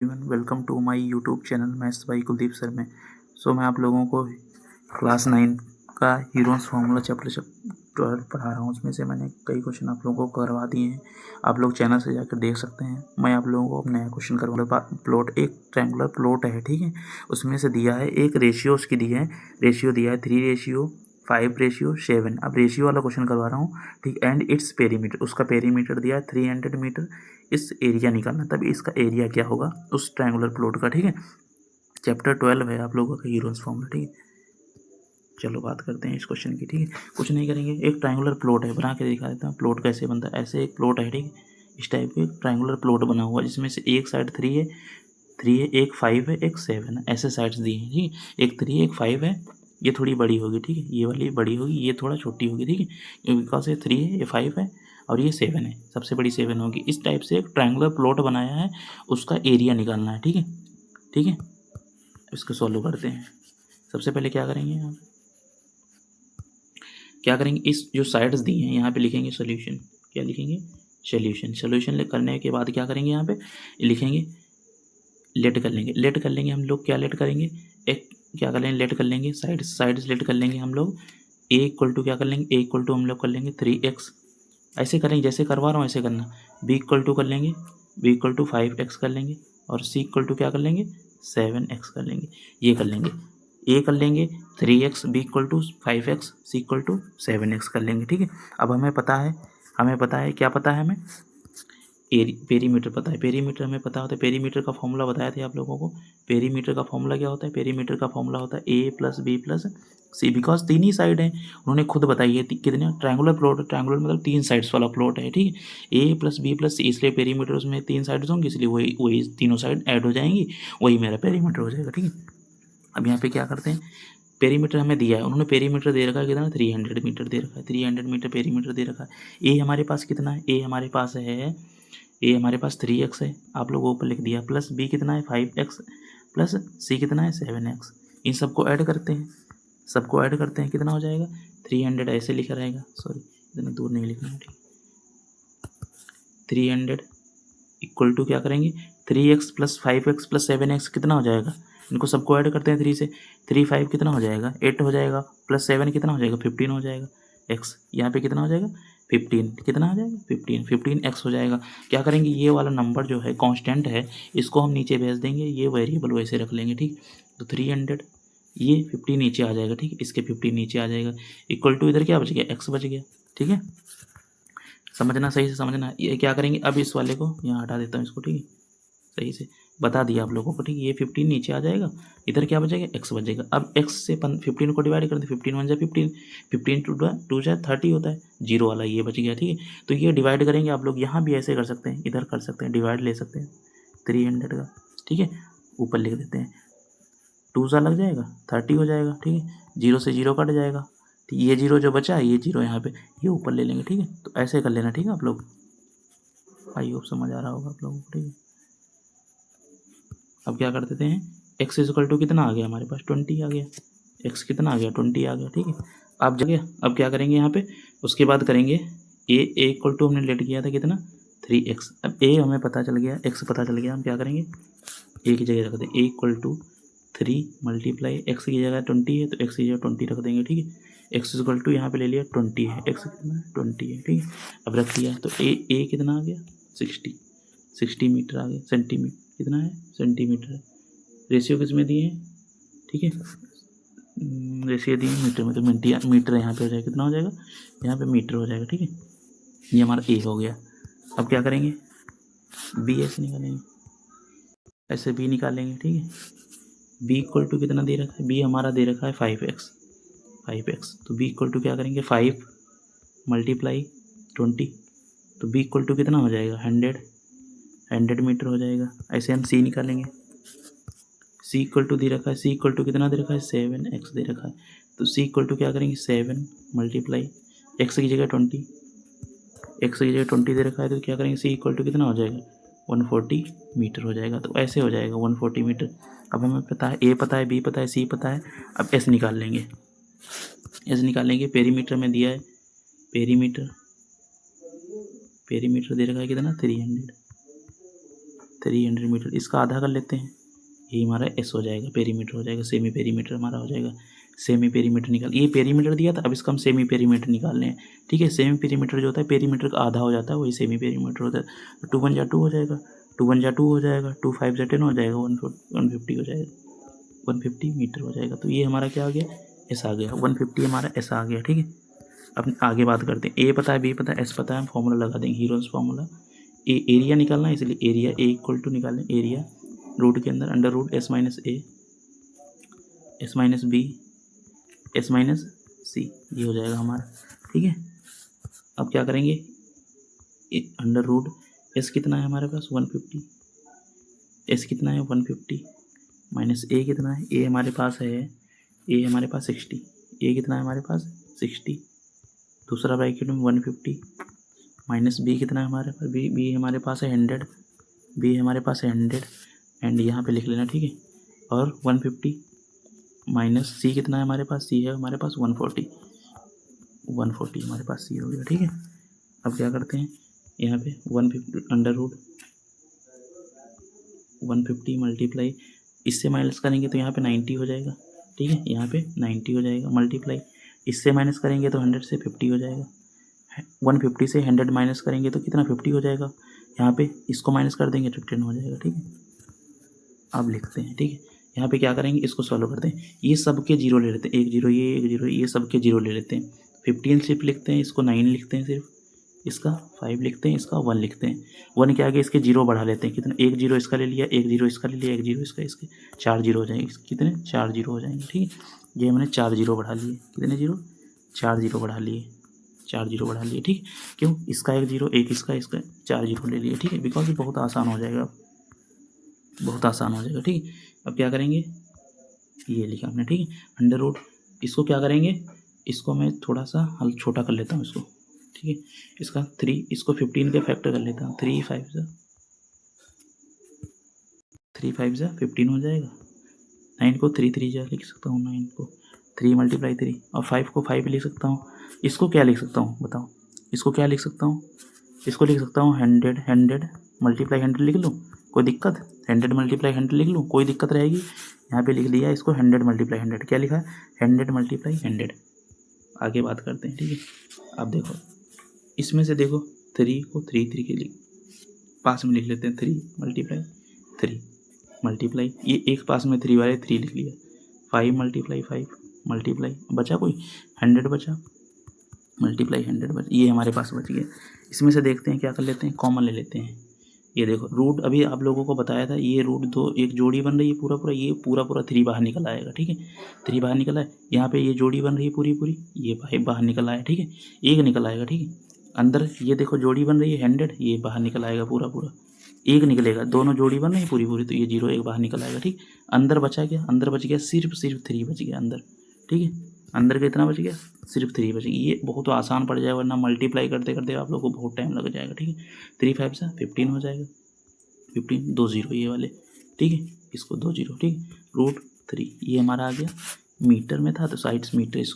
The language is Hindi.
Welcome to my YouTube channel maths by Kuldeep sir में। मैं आप लोगों को क्लास 9 का हीरोन्स फार्मूला चैप्टर 12 पढ़ा रहा हूँ। उसमें से मैंने कई क्वेश्चन आप लोगों को करवा दिए हैं। आप लोग चैनल से जाकर देख सकते हैं। मैं आप लोगों को अब नया क्वेश्चन करवा प्लॉट, एक ट्रायंगुलर प्लॉट है, ठीक है। उसमें से दिया है एक रेशियो, उसकी दी है रेशियो, दिया है 3:5:7। अब रेशियो वाला क्वेश्चन करवा रहा हूँ, ठीक। एंड इट्स पेरीमीटर, उसका पेरीमीटर दिया है 300 मीटर। इस एरिया निकालना, तब इसका एरिया क्या होगा उस ट्रायंगुलर प्लॉट का, ठीक है। चैप्टर 12 है आप लोगों का हीरोन्स फार्मूला, ठीक है। चलो बात करते हैं इस क्वेश्चन की, ठीक है। कुछ नहीं करेंगे, एक ट्रायंगुलर प्लॉट है, बना के दिखा देता हूँ प्लॉट कैसे बनता है। ऐसे एक प्लॉट है, ठीक है। इस टाइप के ट्रायंगुलर प्लॉट बना हुआ है, जिसमें से एक साइड 3 है, एक 5 है, एक 7 है, ऐसे साइड्स दिए हैं, ठीक है। एक 3 एक 5 है, ये थोड़ी बड़ी होगी, ठीक है। ये वाली बड़ी होगी, ये थोड़ा छोटी होगी, ठीक है। बिकॉज ये 3 है, ये 5 है और ये 7 है, सबसे बड़ी 7 होगी। इस टाइप से एक ट्रायंगुलर प्लॉट बनाया है, उसका एरिया निकालना है, ठीक है। ठीक है, इसको सॉल्व करते हैं। सबसे पहले क्या करेंगे, यहाँ क्या करेंगे, इस जो साइड्स दी हैं यहाँ पे लिखेंगे सोल्यूशन। क्या लिखेंगे? सोल्यूशन। सोल्यूशन करने के बाद क्या करेंगे, यहाँ पे लिखेंगे लेट कर लेंगे। लेट कर लेंगे हम लोग, क्या लेट करेंगे, एक क्या कर लेंगे, लेट कर लेंगे साइड्स लेट कर लेंगे हम लोग। ए इक्वल टू क्या कर लेंगे, ए इक्वल टू हम लोग कर लेंगे 3x। ऐसे करेंगे जैसे करवा रहा हूँ, ऐसे करना। बी इक्वल टू कर लेंगे, बी इक्वल टू 5x कर लेंगे, और सी इक्वल टू क्या कर लेंगे, 7x कर लेंगे। ये कर लेंगे, ए कर लेंगे 3x, B equal to 5x, C equal to 7x कर लेंगे, ठीक है। अब हमें पता है क्या पता है, हमें पेरीमीटर पता है। पेरीमीटर हमें पता होता है, पेरीमीटर का फॉर्मूला बताया था आप लोगों को। पेरीमीटर का फॉर्मूला क्या होता है, पेरीमीटर का फॉर्मूला होता है A plus B plus C. Because 3 ही साइड हैं, उन्होंने खुद बताई है कितने ट्रायंगुलर प्लॉट, ट्रायंगुलर मतलब 3 साइड्स वाला प्लॉट है, ठीक है। ए प्लस बी प्लस सी, इसलिए पेरीमीटर उसमें 3 साइड्स होंगी, इसलिए वही तीनों साइड ऐड हो जाएंगी, वही मेरा पेरीमीटर हो जाएगा, ठीक है। अब यहाँ पे क्या करते हैं, पेरीमीटर हमें दिया है, उन्होंने पेरीमीटर दे रखा है कितना, 300 मीटर दे रखा है, 300 मीटर पेरीमीटर दे रखा है। ए हमारे पास कितना है, ए हमारे पास है, ए हमारे पास 3x है, आप लोगों ऊपर लिख दिया, प्लस बी कितना है 5x, प्लस सी कितना है 7x। इन सबको ऐड करते हैं, कितना हो जाएगा 300, ऐसे लिखा रहेगा, सॉरी इतना दूर नहीं लिखना है, ठीक। 300 इक्वल टू क्या करेंगे, 3x plus 5x plus 7x कितना हो जाएगा, इनको सबको ऐड करते हैं। 3 से 3 5 कितना हो जाएगा, 8 हो जाएगा, प्लस 7 कितना हो जाएगा, 15 हो जाएगा। x यहाँ पे कितना हो जाएगा, 15 कितना हो जाएगा, 15x हो जाएगा। क्या करेंगे, ये वाला नंबर जो है कांस्टेंट है, इसको हम नीचे भेज देंगे, ये वेरिएबल वैसे रख लेंगे, ठीक। तो 300, ये 50 नीचे आ जाएगा, ठीक। इसके 50 नीचे आ जाएगा, इक्वल टू इधर क्या बच गया, x बच गया, ठीक है। समझना, सही से समझना। ये क्या करेंगे, अब इस वाले को यहाँ हटा देता हूँ इसको, ठीक है। सही से बता दिया आप लोगों को, ठीक है। ये 15 नीचे आ जाएगा, इधर क्या बचेगा, x बचेगा। अब x से 15 को डिवाइड कर दे, 15 1 जा 15, 15 टू जा 30 होता है, जीरो वाला ये बच गया, ठीक है। तो ये डिवाइड करेंगे आप लोग, यहाँ भी ऐसे कर सकते हैं, इधर कर सकते हैं, डिवाइड ले सकते हैं 300 का, ठीक है। ऊपर लिख देते हैं, 2 सा लग जाएगा 30 हो जाएगा, ठीक है। जीरो से जीरो कट जाएगा, ठीक। ये जीरो जो बचा है, ये जीरो यहाँ पे, ये ऊपर ले लेंगे, ठीक है। तो ऐसे कर लेना, ठीक है आप लोग। आई होप समझ आ रहा होगा आप लोगों को, ठीक है। अब क्या कर देते हैं, x इजकल टू कितना आ गया हमारे पास, 20 आ गया। x कितना आ गया, 20 आ गया, ठीक है। अब जगह, अब क्या करेंगे यहाँ पे, उसके बाद करेंगे a इक्वल टू हमने लेट किया था कितना, 3x। अब a हमें पता चल गया, x पता चल गया, हम क्या करेंगे, a की जगह रख दें, a equal to 3 multiply x की जगह 20 है, तो x की जगह 20 रख देंगे, ठीक है। x इजकल टू यहाँ पे ले लिया 20 है, x कितना है 20 है, ठीक है। अब रख दिया, तो a कितना आ गया 60 मीटर आ गया, सेंटीमीटर कितना है, सेंटीमीटर है। रेशियो किस में दिए हैं, ठीक है, रेशियो दिए मीटर में, तो मीटर यहाँ पे हो जाएगा, कितना हो जाएगा, यहाँ पे मीटर हो जाएगा, ठीक है। ये हमारा ए हो गया। अब क्या करेंगे, बी ऐसे निकालेंगे, ऐसे बी निकालेंगे, ठीक है। बी इक्वल टू कितना दे रखा है, बी हमारा दे रखा है 5x। तो बी इक्वल टू क्या करेंगे, 5 मल्टीप्लाई 20, तो बी इक्वल टू कितना हो जाएगा, 100 मीटर हो जाएगा। ऐसे हम सी निकालेंगे, सी इक्वल टू दे रखा है, सी इक्वल टू कितना दे रखा है, 7x दे रखा है। तो सी इक्वल टू क्या करेंगे, 7 मल्टीप्लाई x की जगह 20, x की जगह 20 दे रखा है, तो क्या करेंगे, सी इक्वल टू कितना हो जाएगा, 140 मीटर हो जाएगा। तो ऐसे हो जाएगा 140 मीटर। अब हमें पता है, ए पता है, बी पता है, सी पता है। अब एस निकाल लेंगे, पेरीमीटर में दिया है, पेरीमीटर दे रखा है कितना, 300 मीटर, इसका आधा कर लेते हैं, ये हमारा एस हो जाएगा, पेरीमीटर हो जाएगा, सेमी पेरीमीटर हमारा हो जाएगा। सेमी पेरीमीटर निकाल, ये पेरीमीटर दिया था, अब इसका हम सेमी पेरीमीटर निकालने हैं, ठीक है। सेमी पेरीमीटर जो होता है पेरीमीटर का आधा हो जाता है, वही सेमी पेरीमीटर होता है। 2 1 2 हो जाएगा, 2 1 2 हो जाएगा, 2 5 10 हो जाएगा, 150 हो जाएगा, 150 मीटर हो जाएगा। तो ये हमारा क्या आ गया, एस आ गया, 150 हमारा एस आ गया, ठीक है। अब आगे बात करते हैं, ए पता है, बी पता है, एस पता है, हम फॉर्मूला लगा देंगे, हीरोज फार्मूला। एरिया निकालना है, इसलिए एरिया ए इक्वल टू निकालें, एरिया रूट के अंदर under root S minus A, S minus B, S minus C, ये हो जाएगा हमारा, ठीक है। अब क्या करेंगे, अंडर रूट एस कितना है हमारे पास 150, एस कितना है 150 माइनस ए कितना है, ए हमारे पास है, ए हमारे पास 60, ए कितना है हमारे पास 60, दूसरा ब्रैकेट में 150 माइनस बी कितना है हमारे पास, बी हमारे पास है 100, बी हमारे पास है 100 एंड यहाँ पे लिख लेना, ठीक है। और 150 माइनस सी कितना है हमारे पास, सी है हमारे पास 140 हमारे पास सी हो गया, ठीक है। अब क्या करते हैं, यहाँ पे 150 अंडर रूट 150 मल्टीप्लाई, इससे माइनस करेंगे तो यहाँ पे 90 हो जाएगा, ठीक है, यहाँ पे 90 हो जाएगा, मल्टीप्लाई इससे माइनस करेंगे तो 100 से 50 हो जाएगा, 150 से 100 माइनस करेंगे तो कितना 50 हो जाएगा, यहाँ पे इसको माइनस कर देंगे तो 10 हो जाएगा, ठीक है। अब लिखते हैं, ठीक है, यहाँ पे क्या करेंगे, इसको सॉल्व करते हैं, ये सब के जीरो ले लेते हैं, एक जीरो ये सब के जीरो ले लेते हैं, 15 सिर्फ लिखते हैं, इसको 9 लिखते हैं, सिर्फ इसका 5 लिखते हैं, इसका 1 लिखते हैं, 1 के आगे इसके जीरो बढ़ा लेते हैं, कितना, एक जीरो इसका ले लिया, एक जीरो इसका ले लिया, एक जीरो इसका, इसके 4 जीरो हो जाएंगे, कितने 4 जीरो हो जाएंगे, ठीक है। ये हमने 4 जीरो बढ़ा लिए, कितने जीरो 4 जीरो बढ़ा लिए, 4 जीरो बढ़ा लिए, ठीक है। क्यों, इसका एक जीरो, एक इसका 4 जीरो ले लिए, ठीक है, बिकॉज ये बहुत आसान हो जाएगा, बहुत आसान हो जाएगा, ठीक है। अब क्या करेंगे, ये लिखा हमने, ठीक है, अंडर रूट, इसको क्या करेंगे, इसको मैं थोड़ा सा हल छोटा कर लेता हूँ इसको, ठीक है, इसका 3, इसको 15 के फैक्टर कर लेता हूँ, 3 5 जा 15 हो जाएगा, 9 को 3 3 जा लिख सकता हूँ, 9 को 3 मल्टीप्लाई 3 और 5 को 5 लिख सकता हूँ। इसको क्या लिख सकता हूँ बताओ, इसको क्या लिख सकता हूँ, इसको लिख सकता हूँ 100 मल्टीप्लाई 100 लिख लूँ, कोई दिक्कत, 100 मल्टीप्लाई 100 लिख लूँ, कोई दिक्कत रहेगी, यहाँ पे लिख लिया इसको 100 मल्टीप्लाई 100, क्या लिखा है 100 मल्टीप्लाई 100। आगे बात करते हैं, ठीक है। अब देखो इसमें से देखो 3 को 3 3 के लिए पास में लिख लेते हैं, 3 मल्टीप्लाई 3 मल्टीप्लाई, ये एक पास में 3 वाले 3 लिख लिया, 5 मल्टीप्लाई 5 मल्टीप्लाई, बचा कोई 100 बचा, मल्टीप्लाई 100 बचा, ये हमारे पास बच गया। इसमें से देखते हैं क्या कर लेते हैं, कॉमन ले लेते हैं, ये देखो रूट अभी आप लोगों को बताया था, ये रूट 2 एक जोड़ी बन रही है, ये पूरा 3 बाहर निकल आएगा, ठीक है, 3 बाहर निकल आए, यहाँ पे ये जोड़ी बन रही है पूरी, ये 5 बाहर निकल आया, ठीक है, एक निकल आएगा, ठीक है, अंदर ये देखो जोड़ी बन रही है 100, ये बाहर निकल आएगा पूरा, एक निकलेगा, दोनों जोड़ी बन रही है पूरी, तो ये 0 एक बाहर निकल आएगा, ठीक। अंदर बचा क्या, अंदर बच गया सिर्फ 3 बच गया अंदर, ठीक है, अंदर का इतना बच गया, सिर्फ 3 बच गया, ये बहुत आसान पड़ जाएगा, वरना मल्टीप्लाई करते करते आप लोगों को बहुत टाइम लग जाएगा, ठीक है। 3 5 से 15 हो जाएगा, 15 2 0 ये वाले, ठीक है, इसको 2 0, ठीक, रूट 3 ये हमारा आ गया, मीटर में था तो साइड्स मीटर, इसको